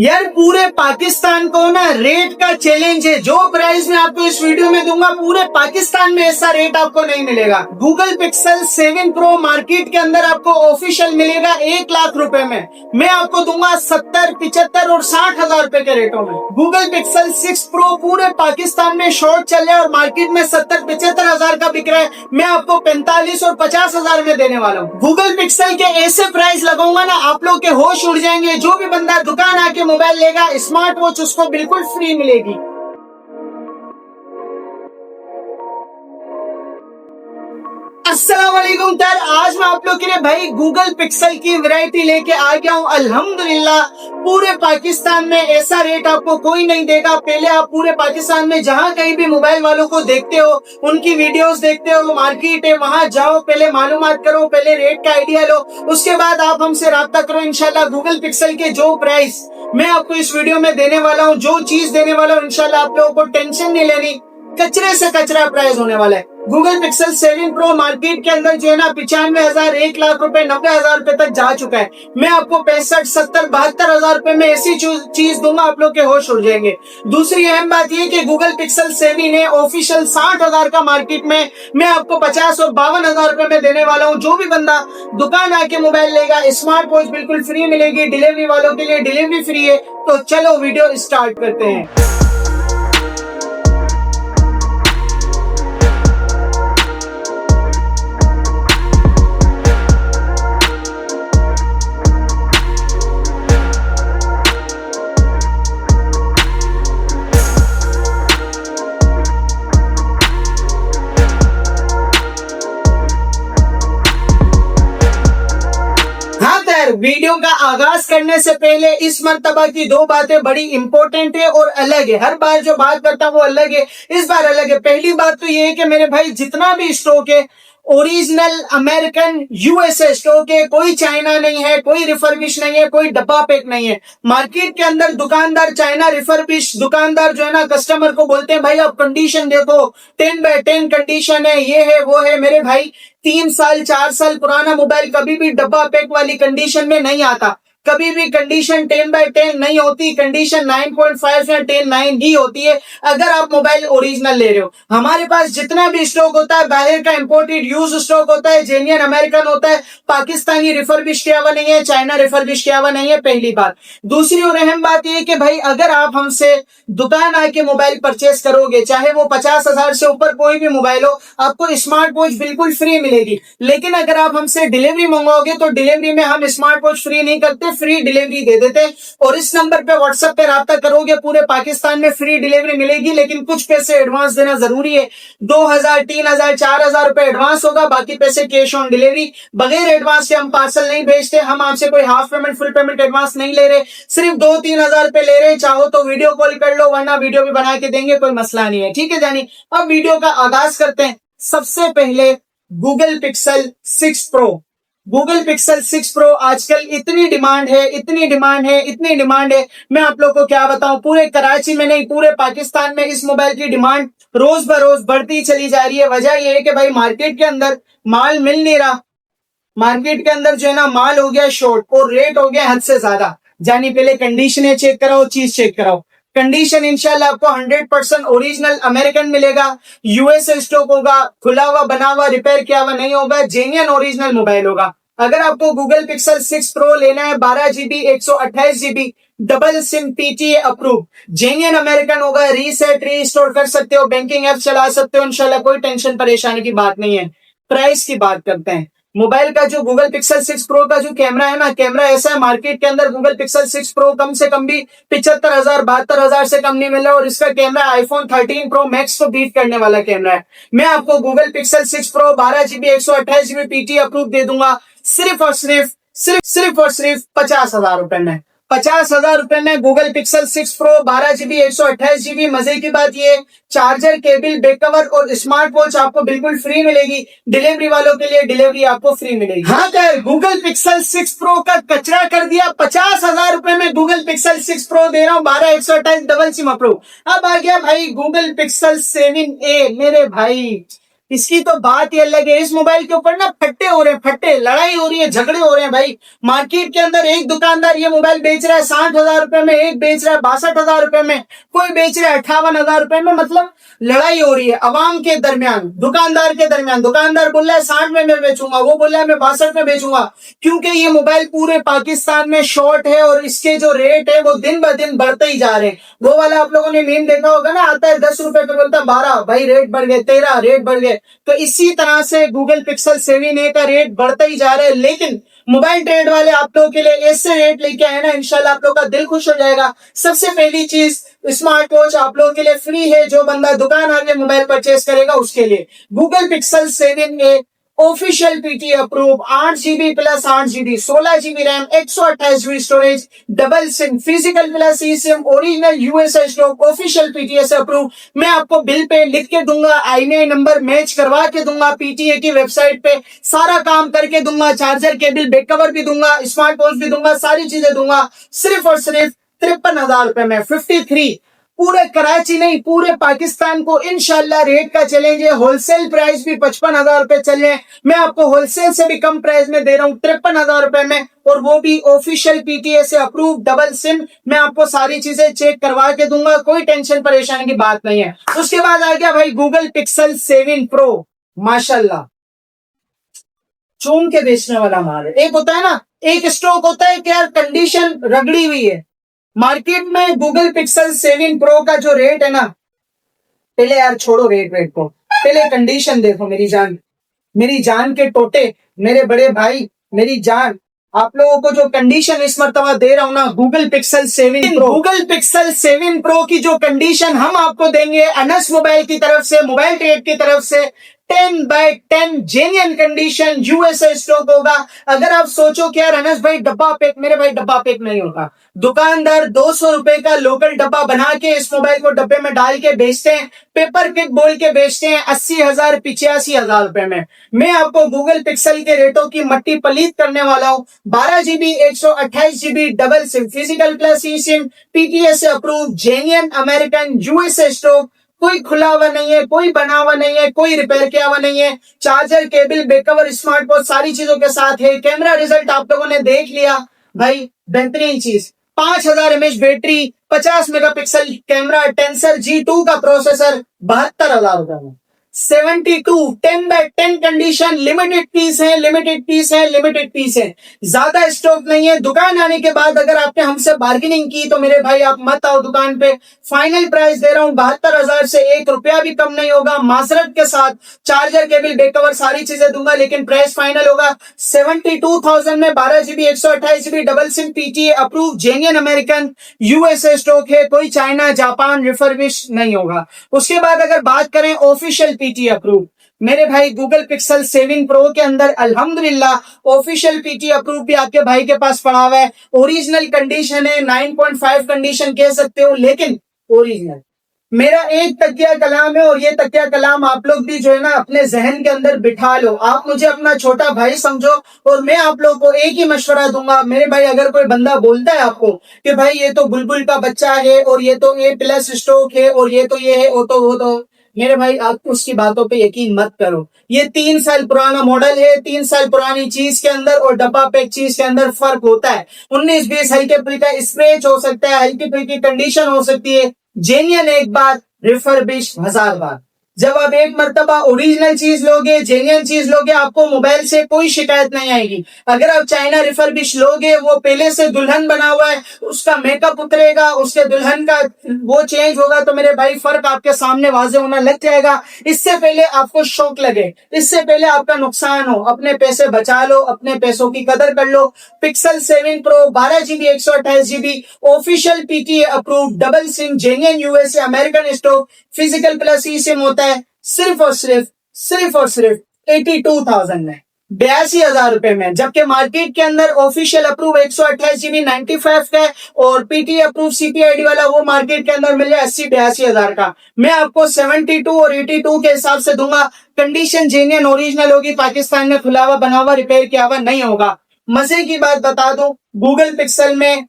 यार पूरे पाकिस्तान को ना रेट का चैलेंज है। जो प्राइस मैं आपको इस वीडियो में दूंगा पूरे पाकिस्तान में ऐसा रेट आपको नहीं मिलेगा। गूगल पिक्सल 7 प्रो मार्केट के अंदर आपको ऑफिशियल मिलेगा 1 लाख रुपए में। मैं आपको दूंगा 70, 75 और 60 हजार रुपए के रेटों में। गूगल पिक्सल 6 प्रो पूरे पाकिस्तान में शॉर्ट चल रहा है और मार्केट में 70, 75 हजार का बिक रहा है। मैं आपको 45 और 50 हजार में देने वाला हूँ। गूगल पिक्सल के ऐसे प्राइस लगाऊंगा ना आप लोग के होश उड़ जाएंगे। जो भी बंदा दुकान आके मोबाइल लेगा स्मार्ट वॉच उसको बिल्कुल फ्री मिलेगी। अस्सलाम वालेकुम यार, आज मैं आप लोग के लिए भाई गूगल पिक्सल की वैरायटी लेके आ गया हूँ। अल्हम्दुलिल्लाह पूरे पाकिस्तान में ऐसा रेट आपको कोई नहीं देगा। पहले आप पूरे पाकिस्तान में जहाँ कहीं भी मोबाइल वालों को देखते हो, उनकी वीडियोस देखते हो, मार्केट है वहां जाओ, पहले मालूमात करो, पहले रेट का आइडिया लो, उसके बाद आप हमसे राब्ता करो। इंशाल्लाह गूगल पिक्सल के जो प्राइस मैं आपको इस वीडियो में देने वाला हूँ, जो चीज देने वाला हूँ, इंशाल्लाह आप लोगों को टेंशन नहीं लेनी। कचरे से कचरा प्राइस होने वाला है। गूगल पिक्सल 7 प्रो मार्केट के अंदर जो है ना 95,000, 1 लाख रुपए, 90,000 रुपए तक जा चुका है। मैं आपको 65, 70, 72 हजार रुपए में ऐसी चीज दूंगा आप लोग के होश उड़ जाएंगे। दूसरी अहम बात यह कि गूगल पिक्सल 7 है ऑफिशियल 60,000 का मार्केट में, मैं आपको 50 और 52 हजार रुपए में देने वाला हूँ। जो भी बंदा दुकान आके मोबाइल लेगा स्मार्ट वॉच बिल्कुल फ्री मिलेगी। डिलीवरी वालों के लिए डिलीवरी फ्री है। तो चलो वीडियो स्टार्ट करते हैं। वीडियो का आगाज करने से पहले इस मर्तबा की दो बातें बड़ी इंपॉर्टेंट है और अलग है। हर बार जो बात करता हूँ वो अलग है, इस बार अलग है। पहली बात तो ये है कि मेरे भाई जितना भी स्टॉक है ओरिजिनल अमेरिकन यूएसए स्टॉक है, कोई चाइना नहीं है, कोई रिफर्बिश नहीं है, कोई डब्बा पैक नहीं है। मार्केट के अंदर दुकानदार चाइना रिफर्बिश दुकानदार जो है ना कस्टमर को बोलते हैं भाई आप कंडीशन देखो, 10/10 कंडीशन है, ये है वो है। मेरे भाई 3 साल 4 साल पुराना मोबाइल कभी भी डब्बा पैक वाली कंडीशन में नहीं आता। कभी भी कंडीशन 10/10 नहीं होती, कंडीशन 9.5 या 10/9 ही होती है अगर आप मोबाइल ओरिजिनल ले रहे हो। हमारे पास जितना भी स्टॉक होता है बाहर का इंपोर्टेड यूज स्टॉक होता है, जेन्युइन अमेरिकन होता है, पाकिस्तानी रिफर्बिश किया हुआ नहीं है, चाइना रिफर्बिश किया हुआ नहीं है। पहली बात। दूसरी और अहम बात यह कि भाई अगर आप हमसे दुकान आके मोबाइल परचेस करोगे, चाहे वो 50,000 से ऊपर कोई भी मोबाइल हो, आपको स्मार्ट वॉच बिल्कुल फ्री मिलेगी। लेकिन अगर आप हमसे डिलीवरी मंगवाओगे तो डिलीवरी में हम स्मार्ट वॉच फ्री नहीं करते, फ्री डिलीवरी दे देते। और इस नंबर पे व्हाट्सएप पे राब्ता करोगे पूरे पाकिस्तान में फ्री डिलीवरी मिलेगी, लेकिन कुछ पैसे एडवांस देना जरूरी है। 2,000, 3,000, 4,000 रुपए एडवांस होगा, बाकी पैसे कैश ऑन डिलीवरी। बगैर एडवांस से हम पार्सल नहीं भेजते। हम आपसे कोई half payment full payment advance नहीं ले रहे, सिर्फ 2-3 हजार रुपए ले रहे। चाहो तो वीडियो कॉल कर लो, वरना वीडियो भी बना के देंगे, कोई मसला नहीं है। ठीक है जानी, अब वीडियो का आगाज करते हैं। सबसे पहले Google Pixel 6 pro. Google Pixel 6 pro आजकल इतनी डिमांड है, इतनी डिमांड है, इतनी डिमांड है, मैं आप लोग को क्या बताऊं। पूरे कराची में नहीं पूरे पाकिस्तान में इस मोबाइल की डिमांड रोज बरोज बढ़ती चली जा रही है। वजह यह है कि भाई मार्केट के अंदर माल मिल नहीं रहा। मार्केट के अंदर जो है ना माल हो गया शॉर्ट और रेट हो गया हद से ज्यादा। जानी पहले कंडीशनें चेक कराओ, चीज चेक कराओ। कंडीशन इंशाल्लाह आपको 100% ओरिजिनल अमेरिकन मिलेगा। यूएसए स्टॉक होगा, खुला हुआ बना हुआ रिपेयर किया हुआ नहीं होगा, जेन्युइन ओरिजिनल मोबाइल होगा। अगर आपको गूगल पिक्सल 6 प्रो लेना है 12 GB 128 GB double SIM PTA approve, genuine American होगा, रीसेट रीस्टोर कर सकते हो, बैंकिंग ऐप चला सकते हो, इंशाल्लाह कोई टेंशन परेशानी की बात नहीं है। प्राइस की बात करते हैं। मोबाइल का जो गूगल पिक्सल 6 प्रो का जो कैमरा है ना, कैमरा ऐसा है मार्केट के अंदर गूगल पिक्सल 6 प्रो कम से कम भी 75,000, 72,000 से कम नहीं मिल रहा। और इसका कैमरा आईफोन 13 प्रो मैक्स को बीट करने वाला कैमरा है। मैं आपको Google Pixel 6 pro 12 GB 128 GB PT approve दे दूंगा सिर्फ और सिर्फ 50,000 रुपए में। 50,000 रुपए में Google Pixel 6 pro 12 GB 128 GB। मजे की बात ये चार्जर, केबल, बैक कवर और स्मार्ट वॉच आपको बिल्कुल फ्री मिलेगी। डिलीवरी वालों के लिए डिलीवरी आपको फ्री मिलेगी। हाँ कर गूगल पिक्सल 6 प्रो का कचरा कर दिया। 50,000 रुपए में गूगल पिक्सल 6 प्रो दे रहा हूँ 12/128 डबल सिम अप्रूव। अब आ गया भाई गूगल पिक्सल 7A। मेरे भाई इसकी तो बात ही अलग है। इस मोबाइल के ऊपर ना फट्टे हो रहे हैं, फट्टे, लड़ाई हो रही है, झगड़े हो रहे हैं भाई। मार्केट के अंदर एक दुकानदार ये मोबाइल बेच रहा है 60,000 रुपए में, एक बेच रहा है 62,000 रुपए में, कोई बेच रहा है 58,000 रुपए में। मतलब लड़ाई हो रही है अवाम के दरमियान, दुकानदार के दरमियान। दुकानदार बोल रहा है 60 में मैं बेचूंगा, वो बोल रहा है मैं 62 में बेचूंगा, क्योंकि ये मोबाइल पूरे पाकिस्तान में शॉर्ट है और इसके जो रेट है वो दिन ब दिन बढ़ते ही जा रहे हैं। वो वाला आप लोगों ने मीम देखा होगा ना, आता है 10 रुपए पे बोलता है 12, भाई रेट बढ़ गए, 13 रेट बढ़ गए। तो इसी तरह से गूगल पिक्सल 7a का रेट बढ़ता ही जा रहा है। लेकिन मोबाइल ट्रेड वाले आप लोगों के लिए ऐसे रेट लेके आए ना, इंशाल्लाह आप लोग का दिल खुश हो जाएगा। सबसे पहली चीज, स्मार्ट वॉच आप लोगों के लिए फ्री है। जो बंदा दुकान आके मोबाइल परचेस करेगा उसके लिए Google Pixel 7a official PT approve, 8 GB plus 8 GB, 16 GB RAM, 128 GB storage, double SIM, physical plus e SIM, original USA stock, official PTA से अप्रूव। मैं आपको बिल पे लिख के दूंगा, आईएमईआई नंबर मैच करवा के दूंगा, पीटीए की वेबसाइट पे सारा काम करके दूंगा, चार्जर केबल बैक कवर भी दूंगा, स्मार्ट वॉच भी दूंगा, सारी चीजें दूंगा, सिर्फ और सिर्फ 53,000 रुपए में। 53, पूरे कराची नहीं पूरे पाकिस्तान को इंशाल्लाह रेट का चैलेंज है। होलसेल प्राइस भी 55,000 रुपए चल रहे हैं, मैं आपको होलसेल से भी कम प्राइस में दे रहा हूं 53,000 रुपए में, और वो भी ऑफिशियल पीटीए से अप्रूव, डबल सिम। मैं आपको सारी चीजें चेक करवा के दूंगा, कोई टेंशन परेशानी की बात नहीं है। उसके बाद आ गया भाई गूगल पिक्सल 7 प्रो, माशाल्लाह चूम के बेचने वाला माल है। एक होता है ना, एक स्टॉक होता है कि यार कंडीशन रगड़ी हुई है। मार्केट में गूगल पिक्सल 7 प्रो का जो रेट है ना, पहले यार छोड़ो रेट को, पहले कंडीशन देखो। मेरी जान के टोटे, मेरे बड़े भाई, मेरी जान, आप लोगों को जो कंडीशन इस मर्तबा दे रहा हूं ना, गूगल पिक्सल 7 प्रो की जो कंडीशन हम आपको देंगे अनस मोबाइल की तरफ से, मोबाइल ट्रेड की तरफ से, 10/10 जेन्युइन कंडीशन, यूएसए स्टॉक होगा। अगर आप सोचो कि यार अनस भाई डब्बा पैक, मेरे भाई डब्बा पैक नहीं होगा। दुकानदार 200 रुपए का लोकल डब्बा बना के इस मोबाइल को डब्बे में डाल के बेचते हैं, पेपर किट बोल के बेचते हैं 80,000 85,000 रुपए में। मैं आपको गूगल पिक्सल के रेटों की मट्टी पलीत करने वाला हूं। 12 GB 128 GB double SIM, physical plus e SIM, PTA से approve, genuine American USA stock, कोई खुला हुआ नहीं है, कोई बना हुआ नहीं है, कोई रिपेयर किया हुआ नहीं है, charger cable back cover smart watch सारी चीजों के साथ है। कैमरा रिजल्ट आप लोगों ने देख लिया भाई, बेहतरीन चीज, 5000 mAh battery, 50 megapixel camera, tensor G2 का प्रोसेसर, 72,000 रुपए में। 72 10/10 कंडीशन, लिमिटेड पीस है, लिमिटेड पीस है, लिमिटेड पीस है, ज्यादा स्टॉक नहीं है। दुकान आने के बाद अगर आपने हमसे बार्गेनिंग की तो मेरे भाई आप मत आओ दुकान पे। फाइनल प्राइस दे रहा हूं 72,000 से 1 रुपया भी कम नहीं होगा। मासरत के साथ चार्जर केबल बैक कवर सारी चीजें दूंगा, लेकिन प्राइस फाइनल होगा 72,000 में। 12 GB 128 GB double SIM, PTA approve, genuine American USA stock है, कोई चाइना जापान रिफर्बिश नहीं होगा। उसके बाद अगर बात करें ऑफिशियल पीटीए अप्रूव, मेरे भाई गूगल पिक्सल 7 प्रो के अंदर अल्हम्दुलिल्लाह ऑफिशियल पीटीए अप्रूव भी आपके भाई के पास पड़ा हुआ है। ओरिजिनल कंडीशन है, 9.5 कंडीशन कह सकते हो, लेकिन ओरिजिनल। मेरा एक तकिया कलाम है, और ये तकिया कलाम आप लोग भी जो है ना अपने जहन के अंदर बिठा लो। आप मुझे अपना छोटा भाई समझो, और मैं आप लोगों को एक ही मशवरा दूंगा मेरे भाई। अगर कोई बंदा बोलता है आपको कि भाई ये तो बुलबुल का बच्चा है, और ये तो ए प्लस स्टॉक है, और ये तो ये है, वो तो मेरे भाई आप उसकी बातों पे यकीन मत करो। ये 3 साल पुराना मॉडल है, 3 साल पुरानी चीज के अंदर और डब्बा पैक चीज के अंदर फर्क होता है। 19-20 हल्के फुल्का स्क्रैच हो सकता है, हल्की फुल्की कंडीशन हो सकती है। जेन्युइन एक बार, रिफर्बिश 1000 बार। जब आप एक मर्तबा ओरिजिनल चीज लोगे, जेन्युइन चीज लोगे, आपको मोबाइल से कोई शिकायत नहीं आएगी। अगर आप चाइना रिफर्बिश लोगे, वो पहले से दुल्हन बना हुआ है, उसका मेकअप उतरेगा, उसके दुल्हन का वो चेंज होगा, तो मेरे भाई फर्क आपके सामने वाजे होना लग जाएगा। इससे पहले आपको शौक लगे, इससे पहले आपका नुकसान हो, अपने पैसे बचा लो, अपने पैसों की कदर कर लो। Pixel 7 pro 12 GB 128 GB official PTA approve, double SIM, genuine USA American stock, physical plus e SIM होता है, सिर्फ और सिर्फ 82,000 में, 82,000 रुपए में। जबकि मार्केट के अंदर ऑफिशियल अप्रूव 128 GB 95 का है, और पीटीए अप्रूव सीपीआईडी वाला वो मार्केट के अंदर मिल जाए 80-82,000 का। मैं आपको 72 और 82 के हिसाब से दूंगा। कंडीशन जेन्युइन ओरिजिनल होगी, पाकिस्तान में खुला हुआ बना हुआ रिपेयर किया हुआ नहीं होगा। मजे की बात बता दूं, गूगल पिक्सल में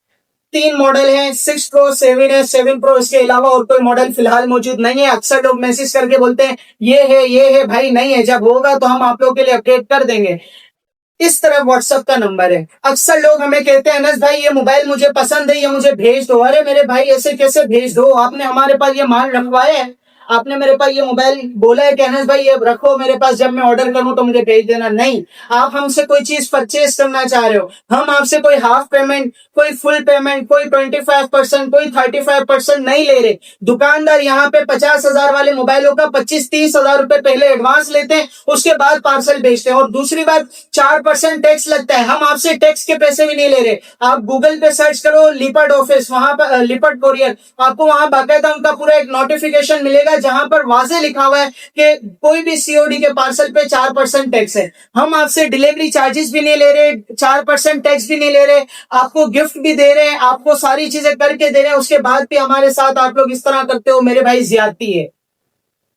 तीन मॉडल हैं, 6 प्रो, 7 है, 7 प्रो, इसके अलावा और कोई मॉडल फिलहाल मौजूद नहीं है। अक्सर लोग मैसेज करके बोलते हैं ये है भाई, नहीं है, जब होगा तो हम आप लोगों के लिए अपडेट कर देंगे। इस तरह व्हाट्सएप का नंबर है। अक्सर लोग हमें कहते हैं अनस भाई ये मोबाइल मुझे पसंद है, ये मुझे भेज दो। अरे मेरे भाई ऐसे कैसे भेज दो, आपने हमारे पास ये माल रखवाया है, आपने मेरे पास ये मोबाइल बोला है कि अनस भाई ये रखो मेरे पास, जब मैं ऑर्डर करूं तो मुझे भेज देना। नहीं, आप हमसे कोई चीज परचेज करना चाह रहे हो, हम आपसे कोई हाफ पेमेंट, कोई फुल पेमेंट, कोई 25%, कोई 35% नहीं ले रहे। दुकानदार यहाँ पे 50,000 वाले मोबाइलों का 25-30 हजार रुपए पहले एडवांस लेते हैं, उसके बाद पार्सल भेजते हैं। और दूसरी बात, 4% टैक्स लगता है, हम आपसे टैक्स के पैसे भी नहीं ले रहे। आप गूगल पे सर्च करो लिपट ऑफिस, वहां पर लिपट कोरियर, आपको वहां बाकायदा उनका पूरा एक नोटिफिकेशन मिलेगा जहां पर वाजे लिखा हुआ है कि कोई भी सीओडी के पार्सल पे 4% टैक्स है। हम आपसे डिलीवरी चार्जेस भी नहीं ले रहे, 4% टैक्स भी नहीं ले रहे, आपको गिफ्ट भी दे रहे हैं, आपको सारी चीजें करके दे रहे हैं, उसके बाद भी हमारे साथ आप लोग इस तरह करते हो, मेरे भाई ज्यादती है।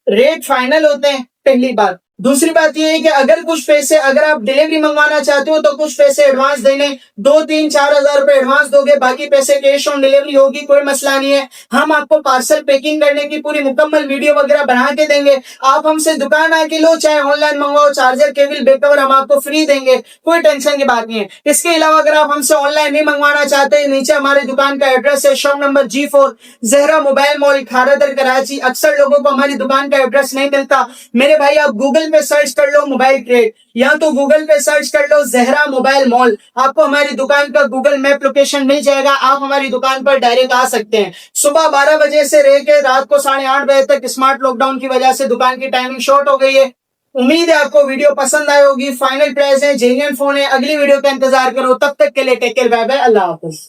रेट फाइनल होते हैं, पहली बात। दूसरी बात यह है कि अगर कुछ पैसे, अगर आप डिलीवरी मंगवाना चाहते हो तो कुछ पैसे एडवांस देने, 2-3-4 हजार रुपए एडवांस दोगे, बाकी पैसे कैश ऑन डिलीवरी होगी, कोई मसला नहीं है। हम आपको पार्सल पैकिंग करने की पूरी मुकम्मल वीडियो वगैरह बना के देंगे। आप हमसे दुकान आके लो, चाहे ऑनलाइन मंगवाओ, चार्जर, केबल, बैक कवर हम आपको फ्री देंगे, कोई टेंशन की बात नहीं है। इसके अलावा अगर आप हमसे ऑनलाइन नहीं मंगवाना चाहते, नीचे हमारे दुकान का एड्रेस है, shop number G4, Zahra mobile mall, Kharadar, Karachi. अक्सर लोगों को हमारी दुकान का एड्रेस नहीं मिलता, मेरे भाई आप गूगल पे सर्च कर लो मोबाइल ट्रेड, या तो गूगल पे सर्च कर लो जहरा मोबाइल मॉल, आपको हमारी दुकान का गूगल मैप लोकेशन मिल जाएगा। आप हमारी दुकान पर डायरेक्ट आ सकते हैं। सुबह 12 बजे से रह के रात को 8:30 बजे तक, स्मार्ट लॉकडाउन की वजह से दुकान की टाइमिंग शॉर्ट हो गई है। उम्मीद है आपको वीडियो पसंद आई होगी। फाइनल प्राइस है, जेन्युइन फोन है। अगली वीडियो का इंतजार करो, तब तक के लिए टेक केयर, बाय बाय, अल्लाह हाफिज।